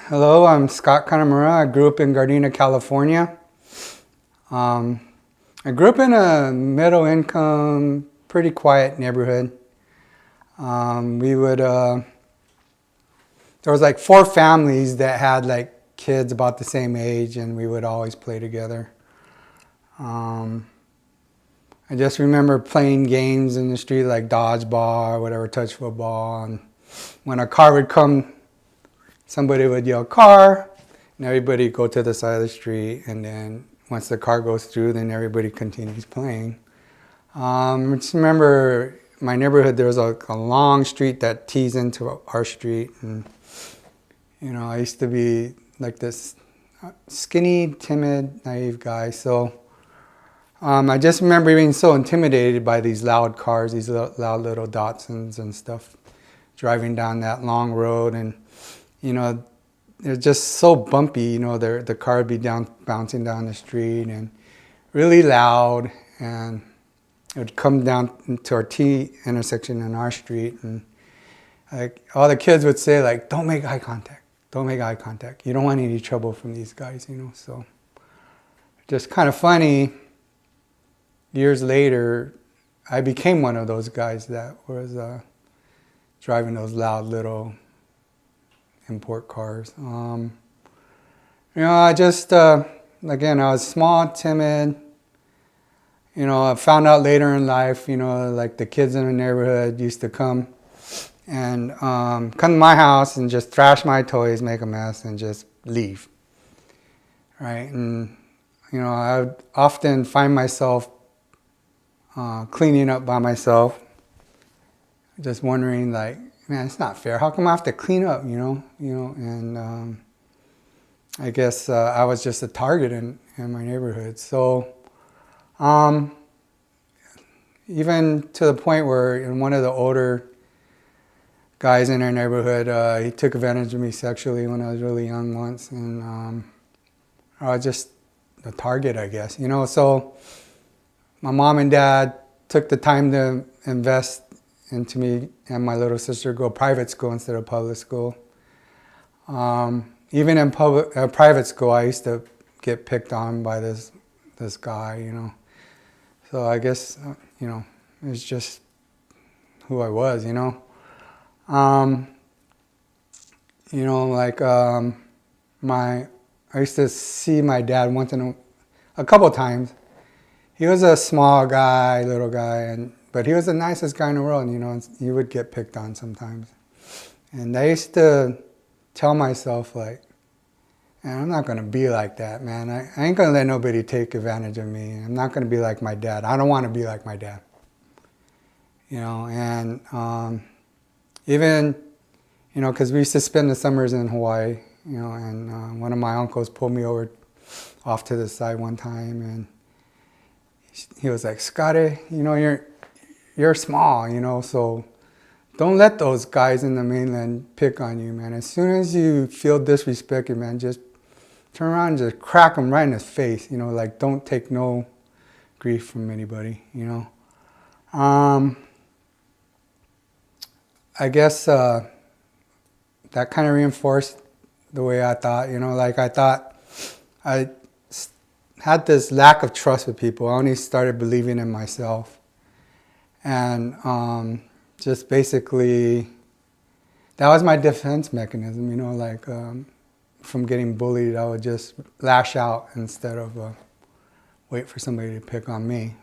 Hello, I'm Scott Kanemura. I grew up in Gardena, California. I grew up in a middle income, pretty quiet neighborhood. We would, there was like 4 families that had like kids about the same age, and we would always play together. I just remember playing games in the street like dodgeball or whatever, touch football. And when a car would come, somebody would yell car, and everybody would go to the side of the street. And then once the car goes through, then everybody continues playing. I just remember my neighborhood, there was a long street that tees into our street. And, I used to be like this skinny, timid, naive guy. So I just remember being so intimidated by these loud cars, these loud little Datsuns and stuff, driving down that long road. And, they're just so bumpy, the car would be bouncing down the street and really loud. And it would come down to our T intersection in our street. And like all the kids would say, like, don't make eye contact. Don't make eye contact. You don't want any trouble from these guys, So just kind of funny. Years later, I became one of those guys that was driving those loud little import cars. I just, again, I was small, timid. I found out later in life, like the kids in the neighborhood used to come and come to my house and just thrash my toys, make a mess, and just leave. Right? And, I would often find myself cleaning up by myself, just wondering, like, man, it's not fair. How come I have to clean up, And I guess I was just a target in my neighborhood. So even to the point where one of the older guys in our neighborhood, he took advantage of me sexually when I was really young once. And I was just a target, I guess, So my mom and dad took the time to invest into me and my little sister go private school instead of public school. Even in private school, I used to get picked on by this guy, So I guess, it's just who I was, I used to see my dad a couple times. He was a small guy, little guy, but he was the nicest guy in the world, and he would get picked on sometimes. And I used to tell myself, like, man, I'm not going to be like that, man. I ain't going to let nobody take advantage of me. I'm not going to be like my dad. I don't want to be like my dad. And even, because we used to spend the summers in Hawaii, and one of my uncles pulled me off to the side one time, and he was like, Scotty, you're small, so don't let those guys in the mainland pick on you, man. As soon as you feel disrespected, man, just turn around and just crack them right in his face, like don't take no grief from anybody, I guess that kind of reinforced the way I thought, like I thought I had this lack of trust with people. I only started believing in myself. And just basically, that was my defense mechanism, from getting bullied, I would just lash out instead of wait for somebody to pick on me,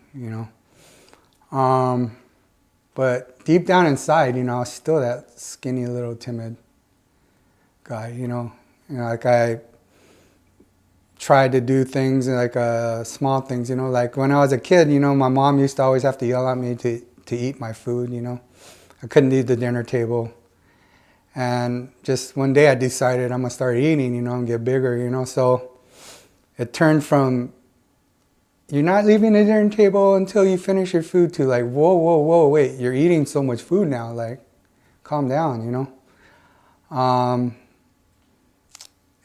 But deep down inside, I was still that skinny little timid guy, like I tried to do things like small things, like when I was a kid, my mom used to always have to yell at me to eat my food, I couldn't leave the dinner table. And just one day I decided I'm going to start eating, and get bigger, so it turned from you're not leaving the dinner table until you finish your food to like, whoa, wait, you're eating so much food now, like calm down,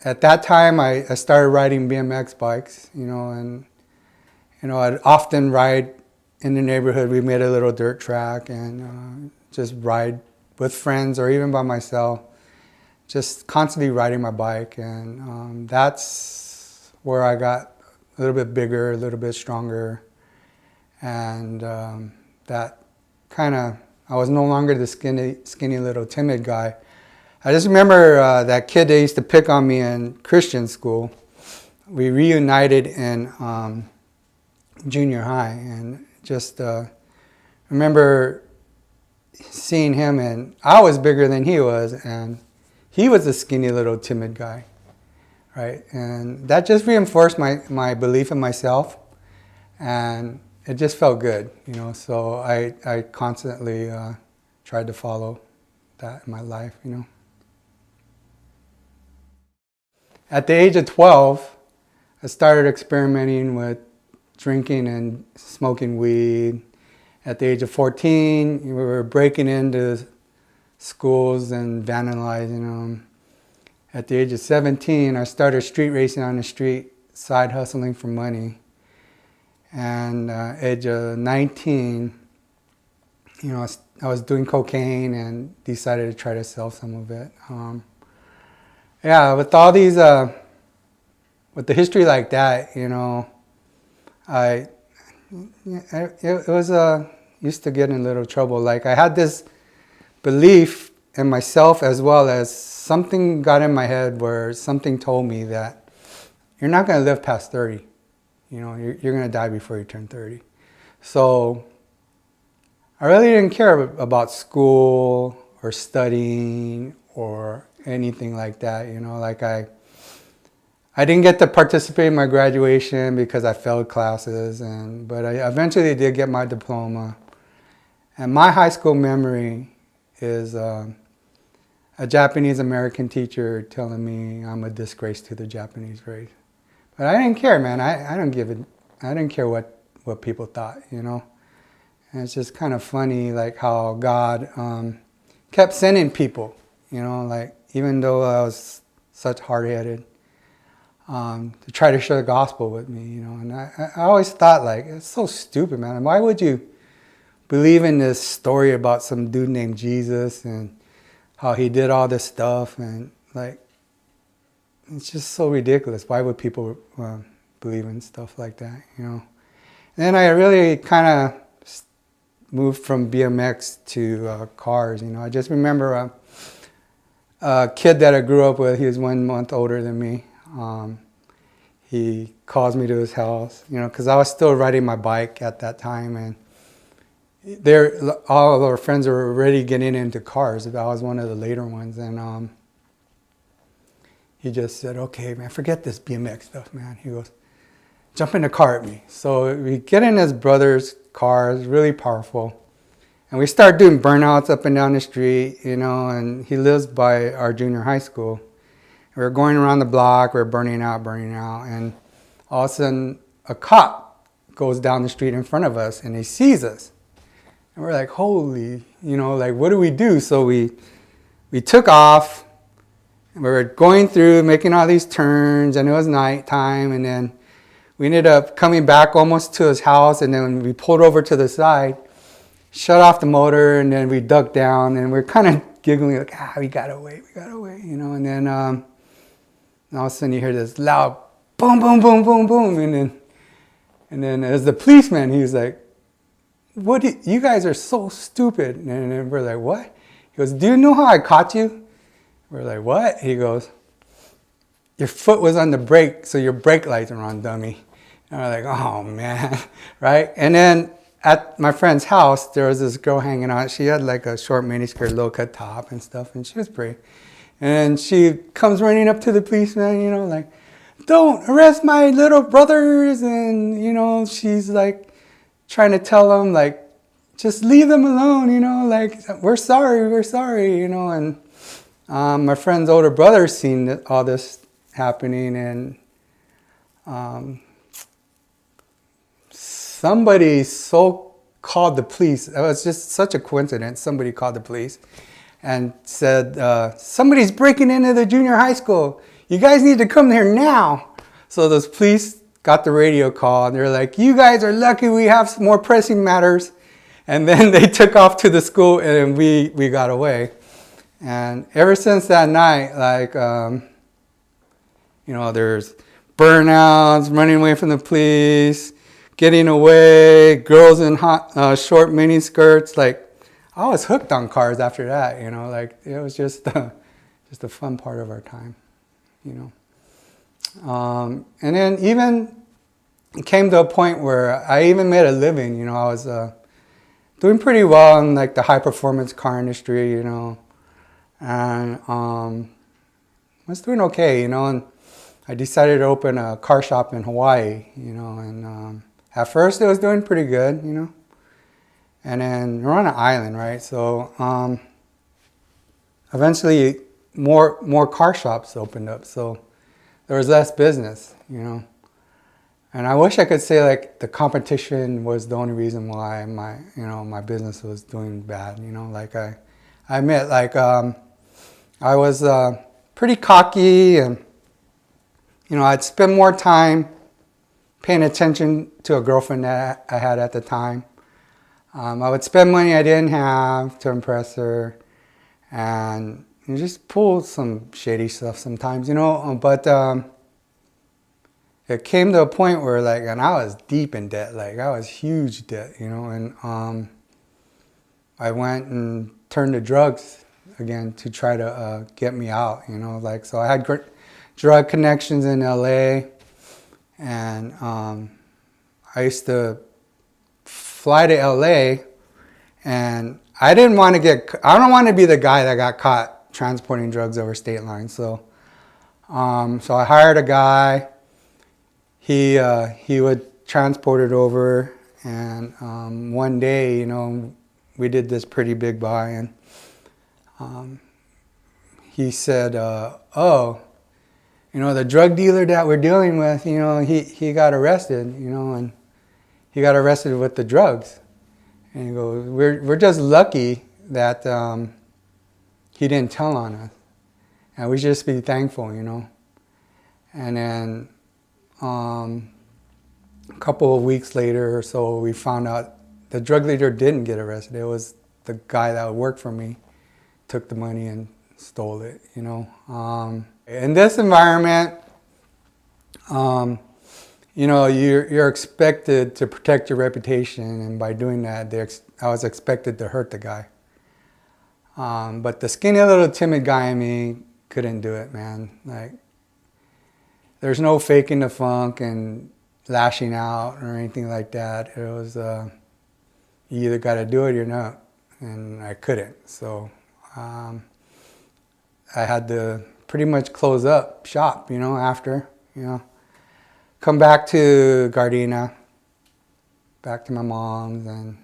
At that time, I started riding BMX bikes, and, I'd often ride in the neighborhood. We made a little dirt track and just ride with friends or even by myself, just constantly riding my bike, and that's where I got a little bit bigger, a little bit stronger, and that kind of, I was no longer the skinny little timid guy. I just remember that kid that used to pick on me in Christian school. We reunited in junior high, and just remember seeing him, and I was bigger than he was, and he was a skinny little timid guy, right? And that just reinforced my belief in myself, and it just felt good, you know. So I constantly tried to follow that in my life, you know. At the age of 12, I started experimenting with drinking and smoking weed. At the age of 14, we were breaking into schools and vandalizing them. At the age of 17, I started street racing on the street, side hustling for money. And age of 19, you know, I was doing cocaine and decided to try to sell some of it. Yeah, with all these, with the history like that, you know, it was used to get in a little trouble. Like, I had this belief in myself, as well as something got in my head where something told me that you're not going to live past 30. You know, you're going to die before you turn 30. So I really didn't care about school or studying or anything like that. You know, like I didn't get to participate in my graduation because I failed classes, but I eventually did get my diploma. And my high school memory is a Japanese American teacher telling me I'm a disgrace to the Japanese race. But I didn't care, man. I didn't care what people thought, you know. And it's just kind of funny, like how God kept sending people, you know, like even though I was such hard-headed, to try to share the gospel with me, you know. And I always thought, like, it's so stupid, man. Why would you believe in this story about some dude named Jesus and how he did all this stuff? And like, it's just so ridiculous. Why would people believe in stuff like that, you know? And then I really kind of moved from BMX to cars, you know. I just remember a kid that I grew up with. He was 1 month older than me. He calls me to his house, you know, because I was still riding my bike at that time, and all of our friends were already getting into cars. I was one of the later ones, and he just said, "Okay, man, forget this BMX stuff, man." He goes, "Jump in the car with me." So we get in his brother's car. It's really powerful. And we start doing burnouts up and down the street, you know, and he lives by our junior high school. We were going around the block, we were burning out, and all of a sudden a cop goes down the street in front of us and he sees us. And we're like, holy, you know, like, what do we do? So we took off, and we were going through, making all these turns, and it was nighttime, and then we ended up coming back almost to his house, and then we pulled over to the side, shut off the motor, and then we ducked down, and we're kind of giggling like, we got away, you know. And then all of a sudden you hear this loud boom, boom, boom, boom, boom, and then as the policeman, he was like, you guys are so stupid. And then we're like, what? He goes, do you know how I caught you? We're like, what? He goes, your foot was on the brake, so your brake lights are on, dummy. And we're like, oh man, right? And then at my friend's house, there was this girl hanging out. She had like a short miniskirt, low cut top and stuff, and she was pretty. And she comes running up to the policeman, you know, like, don't arrest my little brothers. And, you know, she's like trying to tell him, like, just leave them alone, you know, like, we're sorry, you know. And my friend's older brother seen all this happening, and somebody called the police. It was just such a coincidence. Somebody called the police and said, somebody's breaking into the junior high school. You guys need to come here now. So those police got the radio call, and they're like, you guys are lucky we have some more pressing matters. And then they took off to the school, and we got away. And ever since that night, like, there's burnouts, running away from the police, getting away, girls in short mini skirts. Like, I was hooked on cars after that, like it was just a fun part of our time, And then even it came to a point where I even made a living, I was doing pretty well in like the high performance car industry, and I was doing okay, and I decided to open a car shop in Hawaii, and at first it was doing pretty good, and then we're on an island, right? So eventually more car shops opened up, so there was less business, And I wish I could say like the competition was the only reason why my business was doing bad, Like I admit, like I was pretty cocky, and I'd spend more time paying attention to a girlfriend that I had at the time. I would spend money I didn't have to impress her, and just pull some shady stuff sometimes, But it came to a point where, like, and I was deep in debt, like I was huge debt, And I went and turned to drugs again to try to get me out, Like, so I had drug connections in LA, and I used to fly to LA, and I don't want to be the guy that got caught transporting drugs over state lines. So I hired a guy. He would transport it over, and one day, we did this pretty big buy, and he said, "Oh, the drug dealer that we're dealing with, he got arrested, and he got arrested with the drugs." And he goes, "We're just lucky that he didn't tell on us, and we should just be thankful, And then a couple of weeks later or so, we found out the drug dealer didn't get arrested. It was the guy that worked for me, took the money and stole it, In this environment, you're expected to protect your reputation, and by doing that, I was expected to hurt the guy. But the skinny little timid guy in me couldn't do it, man. Like, there's no faking the funk and lashing out or anything like that. It was you either got to do it or not, and I couldn't. So I had to pretty much close up shop, after, come back to Gardena, back to my mom's, and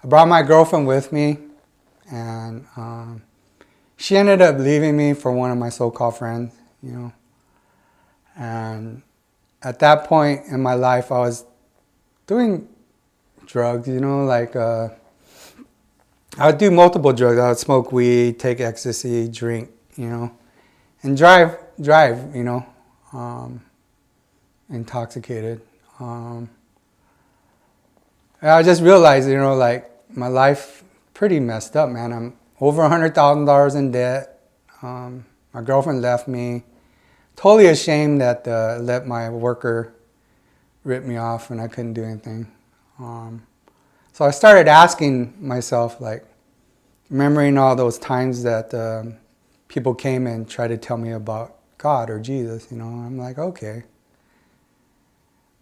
I brought my girlfriend with me, and she ended up leaving me for one of my so-called friends, and at that point in my life, I was doing drugs, like I would do multiple drugs. I would smoke weed, take ecstasy, drink, and drive, intoxicated. I just realized, like, my life pretty messed up, man. I'm over $100,000 in debt. My girlfriend left me. Totally ashamed that let my worker rip me off and I couldn't do anything. So I started asking myself, like, remembering all those times that people came and tried to tell me about God or Jesus, I'm like, okay,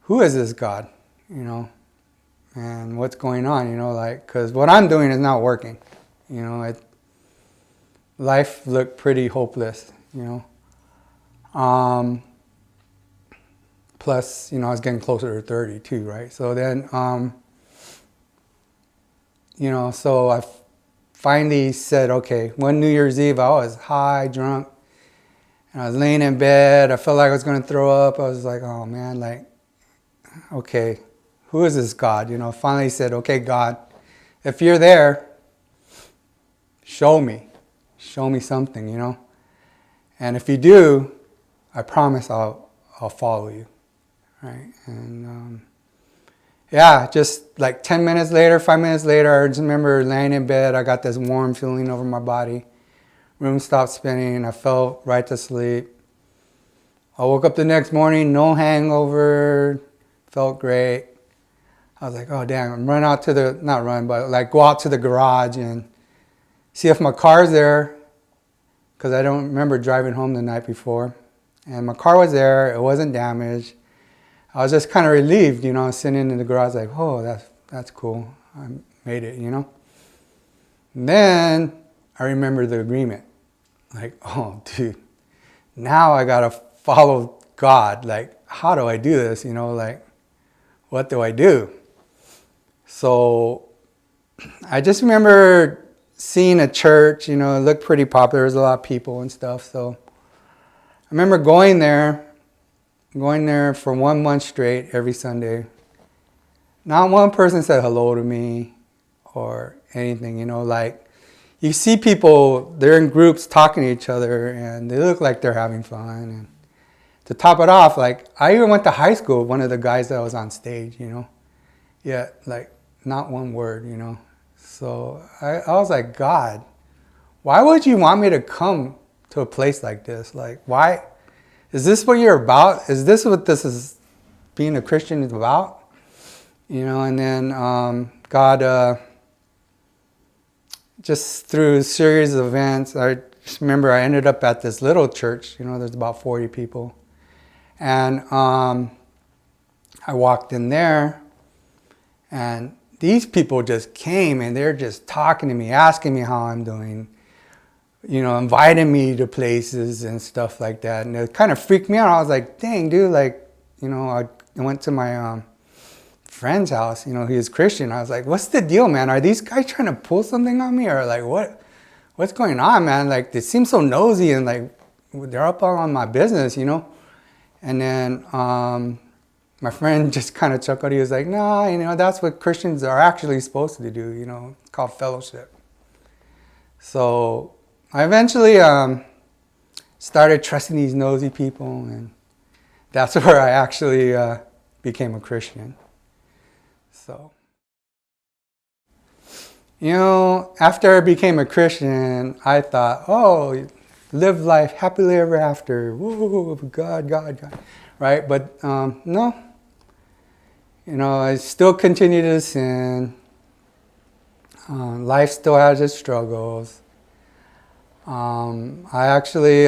who is this God, and what's going on, like, because what I'm doing is not working, life looked pretty hopeless, plus, I was getting closer to 30 too, right? So then, so I finally said, okay, one New Year's Eve, I was high, drunk, and I was laying in bed. I felt like I was going to throw up. I was like, oh man, like, okay, who is this God? Finally said, okay, God, if you're there, show me something, and if you do, I promise I'll follow you, right? And just like 10 minutes later, 5 minutes later, I just remember laying in bed. I got this warm feeling over my body, room stopped spinning. I fell right to sleep. I woke up the next morning, no hangover, felt great. I was like, oh damn, run out to the, not run, but like go out to the garage and see if my car's there, because I don't remember driving home the night before. And my car was there, it wasn't damaged. I was just kind of relieved, you know, sitting in the garage like, oh, that's cool, I made it, you know. And then I remember the agreement, like, oh dude, now I gotta follow God, like, how do I do this, you know, like, what do I do? So I just remember seeing a church, you know, it looked pretty popular, there was a lot of people and stuff, so I remember going there for 1 month straight every Sunday. Not one person said hello to me or anything, you know, like you see people, they're in groups talking to each other and they look like they're having fun. And to top it off, like I even went to high school with one of the guys that was on stage, you know, yet like not one word, you know. So I was like, God, why would you want me to come to a place like this? Like, why? Is this what you're about? Is this what this is, being a Christian is about? You know, and then God, just through a series of events, I just remember I ended up at this little church, you know, there's about 40 people. And I walked in there and these people just came and they're just talking to me, asking me how I'm doing, you know, inviting me to places and stuff like that. And it kind of freaked me out. I was like, dang, dude, like, you know, I went to my friend's house, you know, he was Christian. I was like, what's the deal, man? Are these guys trying to pull something on me? Or like, what's going on, man? Like, they seem so nosy and like, they're up all on my business, you know? And then my friend just kind of chuckled. He was like, nah, you know, that's what Christians are actually supposed to do, you know, it's called fellowship. So I eventually started trusting these nosy people, and that's where I actually became a Christian. So, you know, after I became a Christian, I thought, oh, live life happily ever after. Woo, God, God, God. Right? But no. You know, I still continue to sin. Life still has its struggles. I actually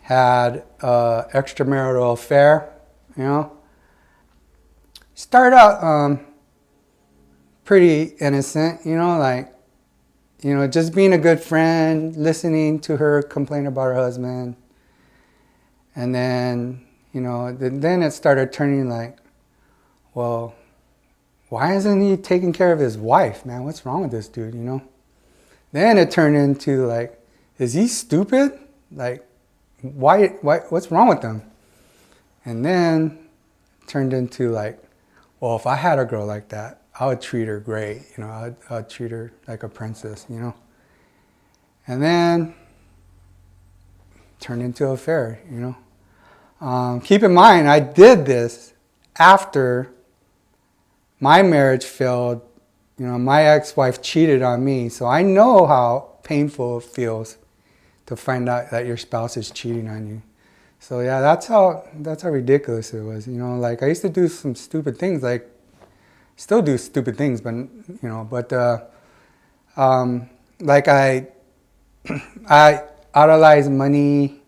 had an extramarital affair, you know. Started out pretty innocent, you know, like, you know, just being a good friend, listening to her complain about her husband. And then, you know, then it started turning like, well, why isn't he taking care of his wife, man? What's wrong with this dude, you know? Then it turned into like, is he stupid? Like, why, what's wrong with him? And then it turned into like, well, if I had a girl like that, I would treat her great, you know, I'd treat her like a princess, you know? And then turned into an affair, you know? Keep in mind, I did this after my marriage failed. You know, my ex-wife cheated on me, so I know how painful it feels to find out that your spouse is cheating on you. So yeah, that's how ridiculous it was. You know, like I used to do some stupid things, like still do stupid things, but you know, but like I idolized money.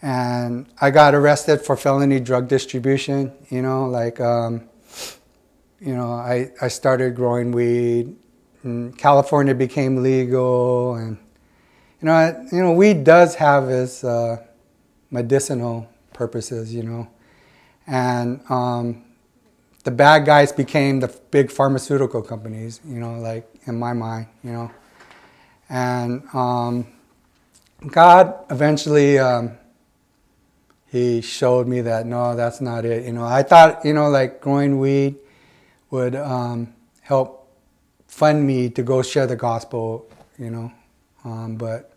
And I got arrested for felony drug distribution, you know, like, you know, I started growing weed, and California became legal, and, you know, weed does have its medicinal purposes, you know, and the bad guys became the big pharmaceutical companies, you know, like in my mind, you know, and God eventually, he showed me that, no, that's not it. You know, I thought, you know, like growing weed would help fund me to go share the gospel, you know. But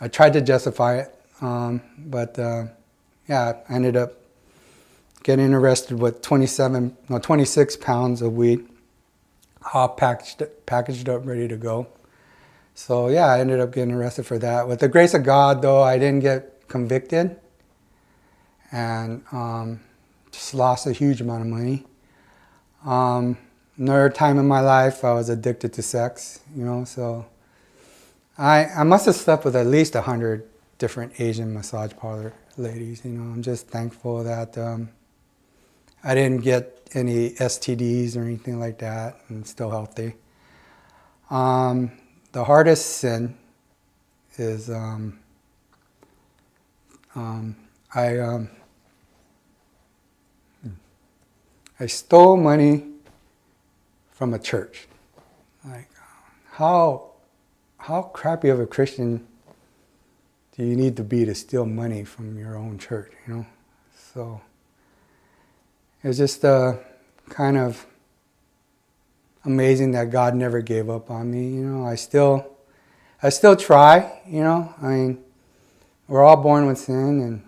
I tried to justify it. Yeah, I ended up getting arrested with 26 pounds of weed, all packaged up, ready to go. So yeah, I ended up getting arrested for that. With the grace of God, though, I didn't get convicted, and just lost a huge amount of money. Another time in my life, I was addicted to sex, so I must have slept with at least 100 different Asian massage parlor ladies. I'm just thankful that I didn't get any STDs or anything like that. I'm still healthy. The hardest sin is I stole money from a church. Like, how crappy of a Christian do you need to be to steal money from your own church, So it's just kind of amazing that God never gave up on me. I still try. I mean, we're all born with sin, and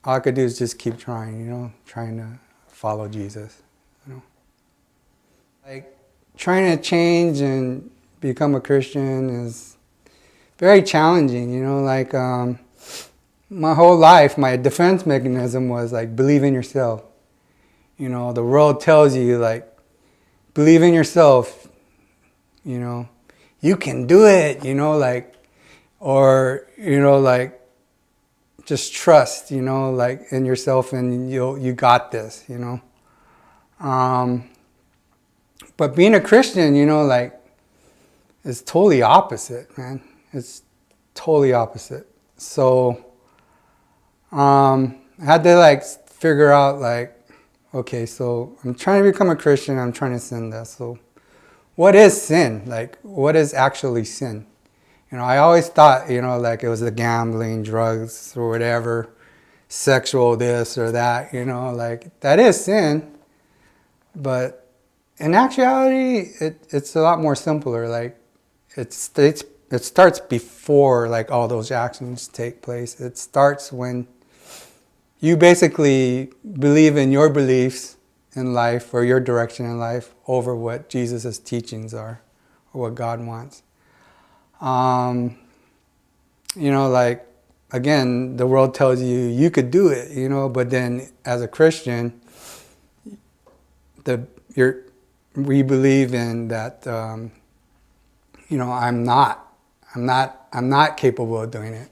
all I could do is just keep trying. Trying to follow Jesus. Like, trying to change and become a Christian is very challenging. Like, my whole life, my defense mechanism was like, believe in yourself. The world tells you, like, believe in yourself, you can do it, like, or, like, just trust, like, in yourself, and you got this, But being a Christian, like, is totally opposite, man. It's totally opposite. So, I had to, like, figure out, like, okay, so I'm trying to become a Christian, I'm trying to sin this. So what is sin? Like, what is actually sin? I always thought, like, it was the gambling, drugs, or whatever, sexual this or that, like, that is sin. But in actuality, it's a lot more simpler. Like, it starts before, like, all those actions take place. It starts when you basically believe in your beliefs in life, or your direction in life, over what Jesus' teachings are, or what God wants. Like, again, the world tells you could do it, but then as a Christian, we believe in that, I'm not capable of doing it.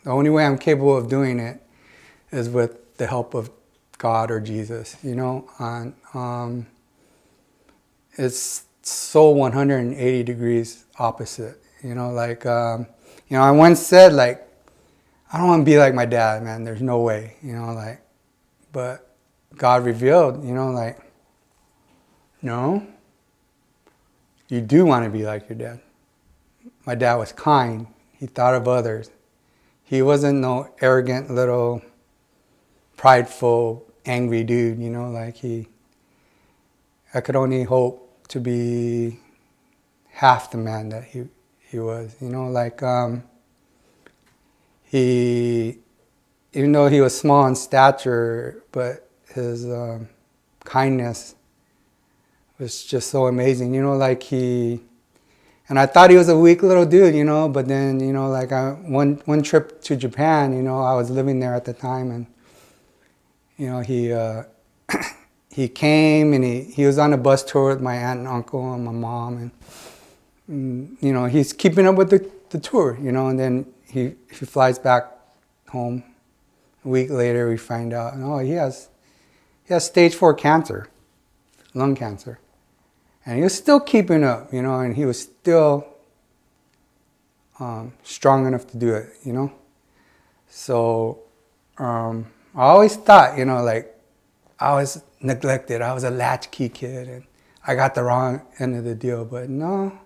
The only way I'm capable of doing it is with the help of God or Jesus, and it's so 180 degrees opposite, like, I once said, like, I don't want to be like my dad, man, there's no way, like, but God revealed, like, no, you do want to be like your dad. My dad was kind, he thought of others, he wasn't no arrogant little prideful, angry dude, like, I could only hope to be half the man that he was, like, he, even though he was small in stature, but his kindness was just so amazing, like, and I thought he was a weak little dude, but then, like, one trip to Japan, I was living there at the time, and he came, and he was on a bus tour with my aunt and uncle and my mom, and he's keeping up with the tour, and then he flies back home. A week later, we find out, he has stage 4 cancer, lung cancer, and he was still keeping up, and he was still strong enough to do it, So I always thought, like, I was neglected. I was a latchkey kid, and I got the wrong end of the deal. But no,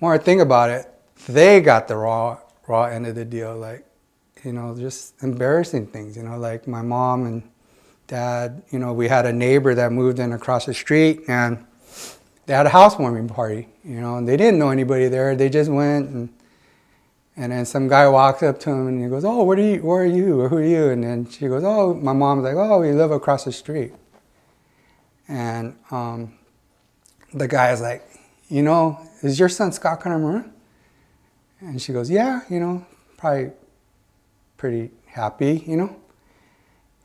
more I think about it, they got the raw end of the deal. Like, just embarrassing things. Like, my mom and dad. We had a neighbor that moved in across the street, and they had a housewarming party. And they didn't know anybody there. They just went, and then some guy walks up to him, and he goes, "Oh, where are you? Or who are you?" And then she goes, "Oh," my mom's like, "Oh, we live across the street." And the guy is like, is your son Scott Kanemura? And she goes, yeah, probably pretty happy,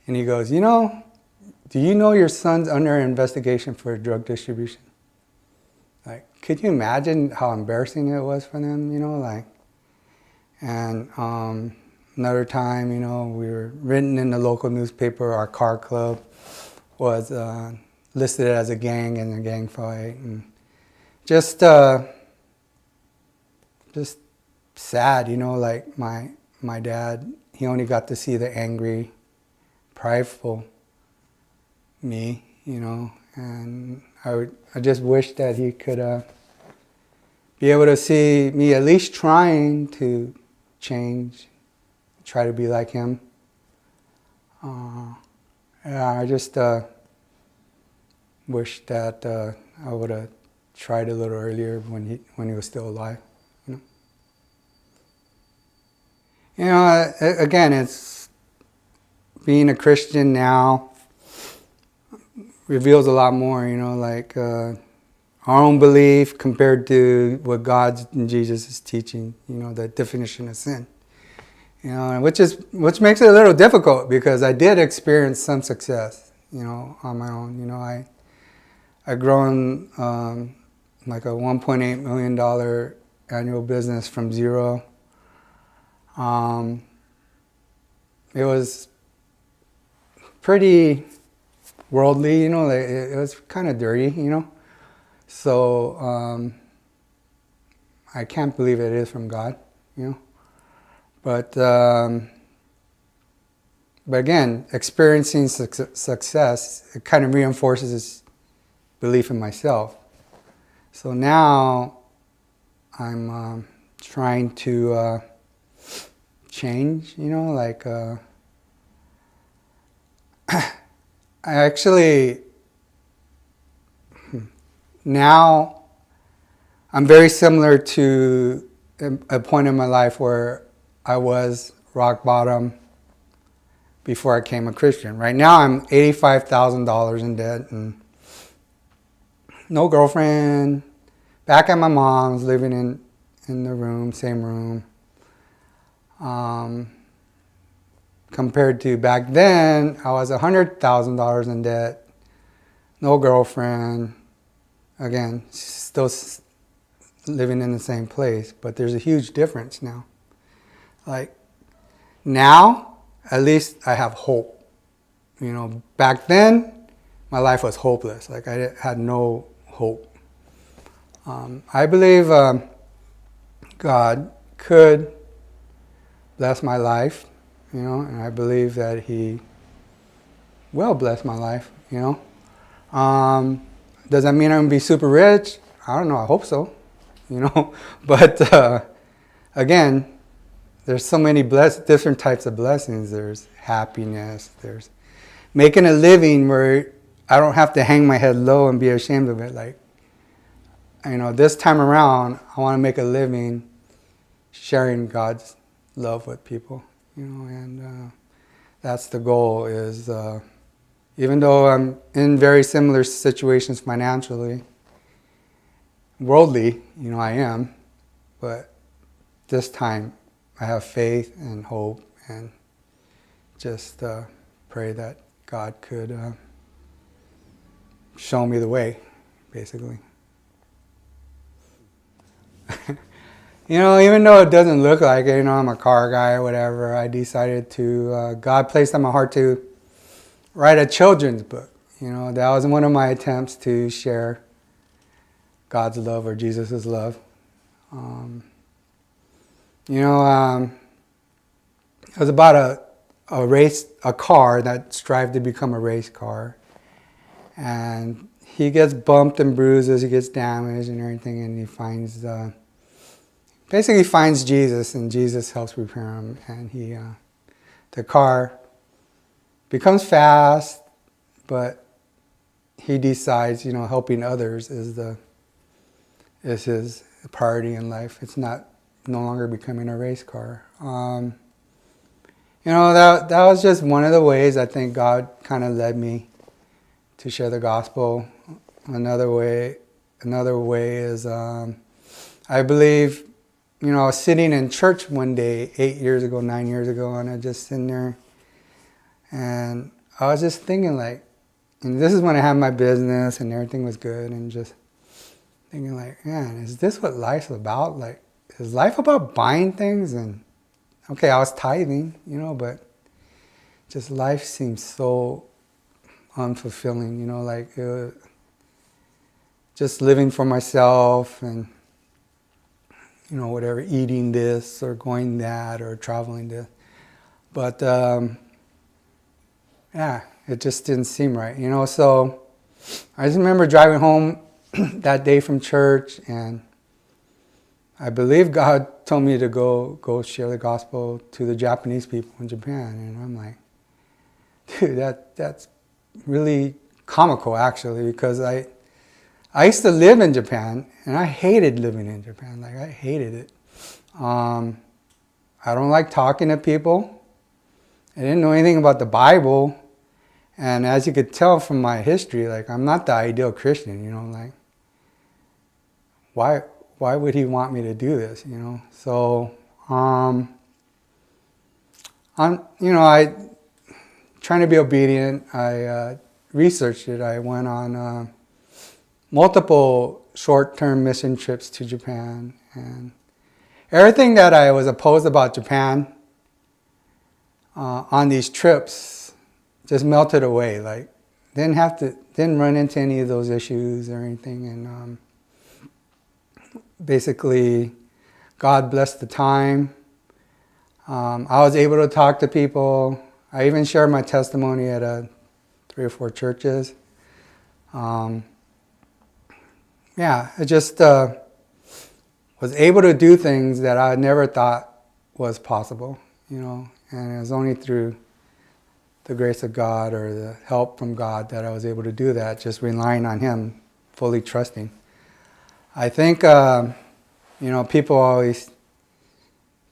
And he goes, do you know your son's under investigation for drug distribution? Like, could you imagine how embarrassing it was for them, and another time, we were written in the local newspaper, our car club was listed as a gang in a gang fight, and just sad, like my dad, he only got to see the angry, prideful me, and I just wish that he could be able to see me at least trying to change, try to be like him. I just wish that I would have tried a little earlier when he was still alive. Again, it's being a Christian now reveals a lot more, our own belief compared to what God and Jesus is teaching, the definition of sin. Which makes it a little difficult because I did experience some success, on my own. I grown like a $1.8 million annual business from zero. It was pretty worldly, it was kind of dirty, So I can't believe it is from God, But again, experiencing success, it kind of reinforces this belief in myself. So now I'm trying to change, I actually, now I'm very similar to a point in my life where I was rock bottom before I became a Christian. Right now I'm $85,000 in debt and no girlfriend, back at my mom's, living in the room, same room. Compared to back then, I was $100,000 in debt, no girlfriend, again, still living in the same place, but there's a huge difference now. Like, now, at least I have hope. Back then, my life was hopeless. Like, I had no hope. I believe God could bless my life, and I believe that He will bless my life, Does that mean I'm going to be super rich? I don't know. I hope so, But again, there's so many different types of blessings. There's happiness. There's making a living where I don't have to hang my head low and be ashamed of it. Like, this time around, I want to make a living sharing God's love with people, and that's the goal is, even though I'm in very similar situations financially, worldly, I am, but this time I have faith and hope and just pray that God could show me the way, basically. Even though it doesn't look like it, I'm a car guy or whatever, I decided to, God placed on my heart to write a children's book. That was one of my attempts to share God's love or Jesus' love. It was about a car that strived to become a race car. And he gets bumped and bruises, he gets damaged and everything, and he finds basically finds Jesus, and Jesus helps repair him, and the car becomes fast, but he decides, helping others is his priority in life. It's no longer becoming a race car. That was just one of the ways I think God kind of led me to share the gospel. Another way another way is, I believe, I was sitting in church one day 9 years ago, and I just sitting there, and I was just thinking like, and this is when I had my business and everything was good, and just thinking like, man, is this what life's about? Like, is life about buying things? And okay, I was tithing, but just life seems so unfulfilling, like just living for myself and, whatever, eating this or going that or traveling this. But, yeah, it just didn't seem right, So I just remember driving home that day from church, and I believe God told me to go share the gospel to the Japanese people in Japan. And I'm like, dude, that's really comical, actually, because I used to live in Japan, and I hated living in Japan. Like, I hated it. I don't like talking to people. I didn't know anything about the Bible. And as you could tell from my history, like, I'm not the ideal Christian, like, why would he want me to do this, So, I trying to be obedient. I researched it. I went on multiple short-term mission trips to Japan, and everything that I was opposed about Japan on these trips just melted away. Like, didn't run into any of those issues or anything, and basically, God blessed the time. I was able to talk to people. I even shared my testimony at 3 or 4 churches. I just was able to do things that I never thought was possible, and it was only through the grace of God or the help from God that I was able to do that, just relying on Him, fully trusting. I think, people always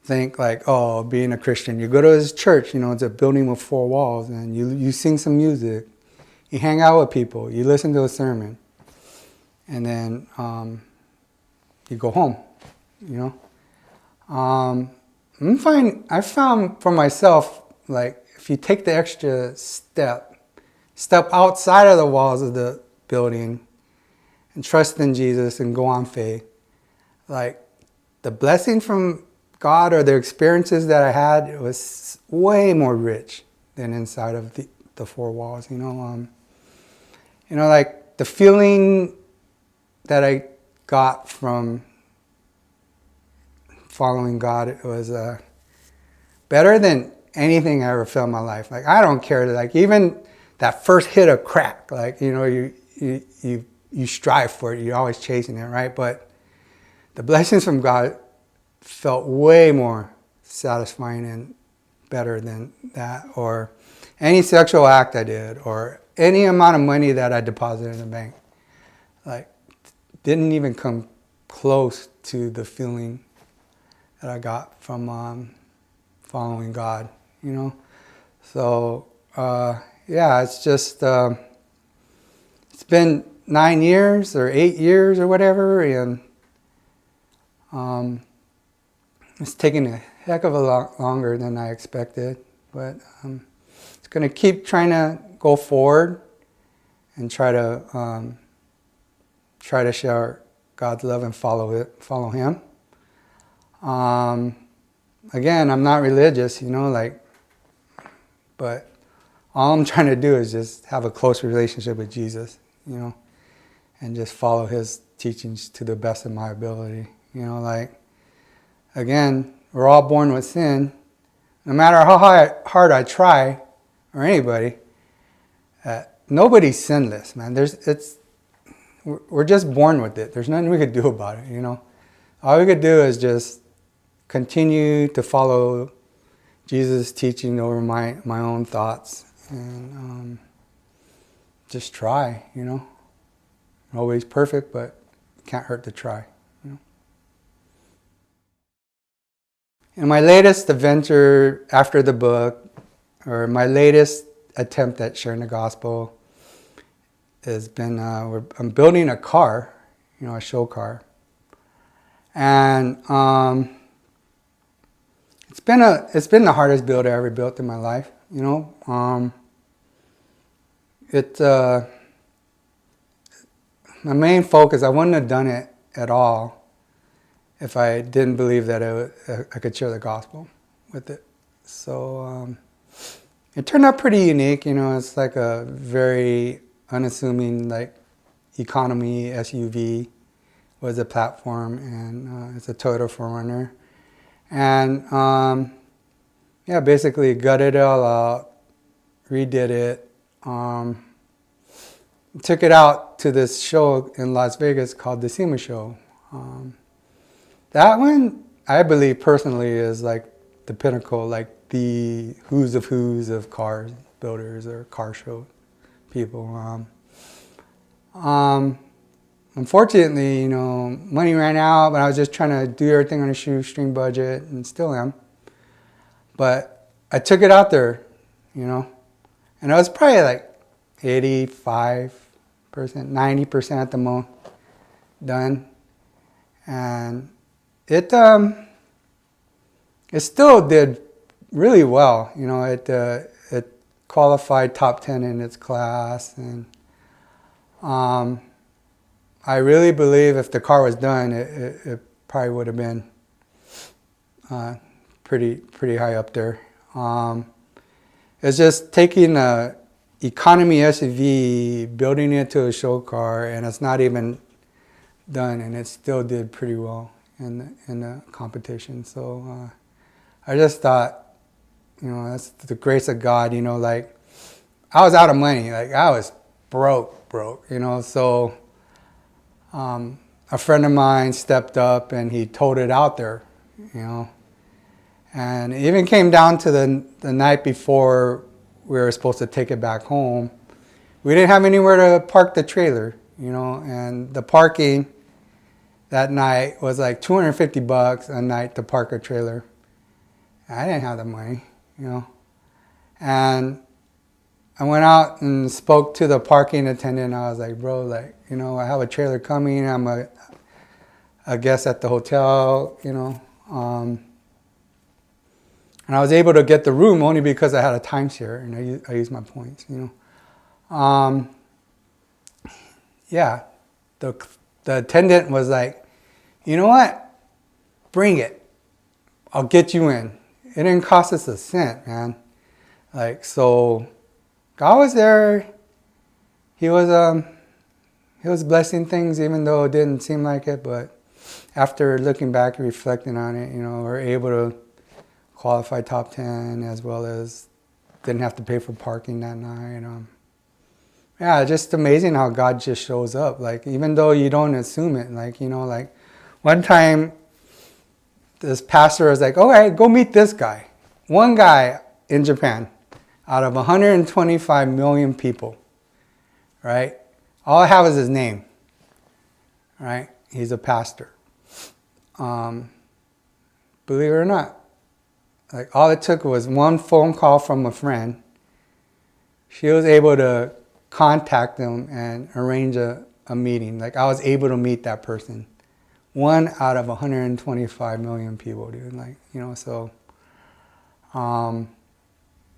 think like, oh, being a Christian, you go to this church, it's a building with 4 walls, and you sing some music, you hang out with people, you listen to a sermon, and then you go home, I found for myself, like, if you take the extra step outside of the walls of the building and trust in Jesus and go on faith, like, the blessing from God or the experiences that I had, it was way more rich than inside of the 4 walls, like the feeling that I got from following God, it was better than anything I ever felt in my life. Like, I don't care, like, even that first hit of crack, like, you strive for it, you're always chasing it, right? But the blessings from God felt way more satisfying and better than that, or any sexual act I did, or any amount of money that I deposited in the bank. Like, didn't even come close to the feeling that I got from following God, So, it's just, it's been 9 years or 8 years or whatever, and it's taking a heck of a lot longer than I expected, but it's going to keep trying to go forward and try to share God's love and follow Him. Again, I'm not religious, but all I'm trying to do is just have a close relationship with Jesus, and just follow His teachings to the best of my ability. Again, we're all born with sin. No matter how hard I try, or anybody, nobody's sinless, man. We're just born with it. There's nothing we could do about it, All we could do is just continue to follow Jesus' teaching over my own thoughts, and just try, Always perfect, but can't hurt to try, In my latest adventure after the book, or my latest attempt at sharing the gospel, has been I'm building a car, a show car. And it's been the hardest build I ever built in my life. My main focus, I wouldn't have done it at all if I didn't believe that I could share the gospel with it. So it turned out pretty unique. It's like a very unassuming like economy SUV was the platform, and it's a Toyota 4Runner. And basically gutted it all out, redid it, took it out to this show in Las Vegas called the SEMA Show. That one, I believe personally, is like the pinnacle, like the who's of car builders or car show people. Unfortunately, money ran out, but I was just trying to do everything on a shoestring budget, and still am. But I took it out there, and it was probably like 85%, 90% at the most done. And it still did really well. It qualified top 10 in its class, and I really believe if the car was done, it probably would have been pretty high up there. It's just taking a economy SUV, building it to a show car, and it's not even done, and it still did pretty well in the competition. So I just thought, that's the grace of God. Like I was out of money, like I was broke. So a friend of mine stepped up and he towed it out there, and it even came down to the night before we were supposed to take it back home. We didn't have anywhere to park the trailer, and the parking that night was like $250 a night to park a trailer. I didn't have the money, and I went out and spoke to the parking attendant. I was like, bro, like, I have a trailer coming. I'm a guest at the hotel, and I was able to get the room only because I had a timeshare and I used my points, The attendant was like, you know what? Bring it. I'll get you in. It didn't cost us a cent, man. Like, so God was there. He was blessing things even though it didn't seem like it. But after looking back and reflecting on it, we're able to qualify top 10 as well as didn't have to pay for parking that night. Just amazing how God just shows up. Like, even though you don't assume it, like, like one time this pastor was like, okay, go meet this guy. One guy in Japan out of 125 million people, right? All I have is his name, right? He's a pastor. Believe it or not, like all it took was one phone call from a friend. She was able to contact them and arrange a meeting. Like I was able to meet that person. One out of 125 million people, dude. Like, so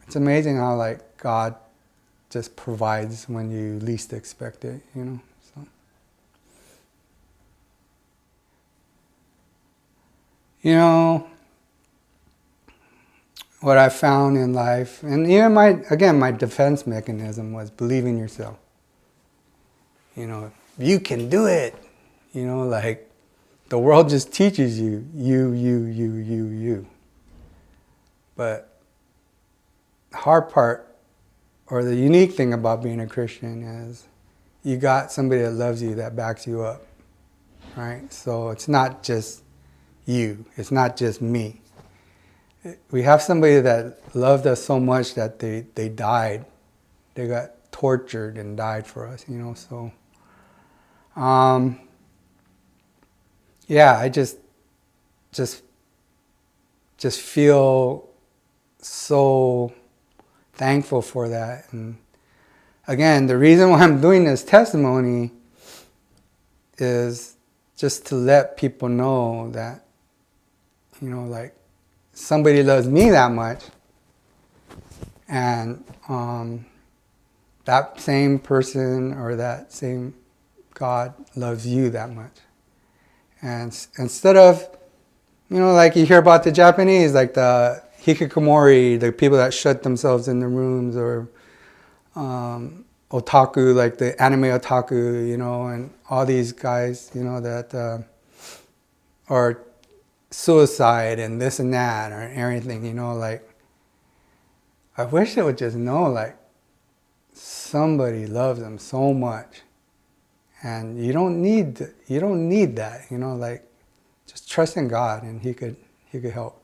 it's amazing how like God just provides when you least expect it, So what I found in life, and even my defense mechanism was believing yourself. You can do it. Like the world just teaches you. But the hard part, or the unique thing about being a Christian is you got somebody that loves you, that backs you up, right? So it's not just you. It's not just me. We have somebody that loved us so much that they died. They got tortured and died for us, so I just feel so thankful for that. And again, the reason why I'm doing this testimony is just to let people know that, like, somebody loves me that much, and that same person or that same God loves you that much. And instead of, like you hear about the Japanese, like the hikikomori, the people that shut themselves in the rooms, or otaku, like the anime otaku, and all these guys, that are suicide and this and that or everything, like, I wish they would just know, like, somebody loves them so much, and you don't need that, like, just trust in God, and He could help.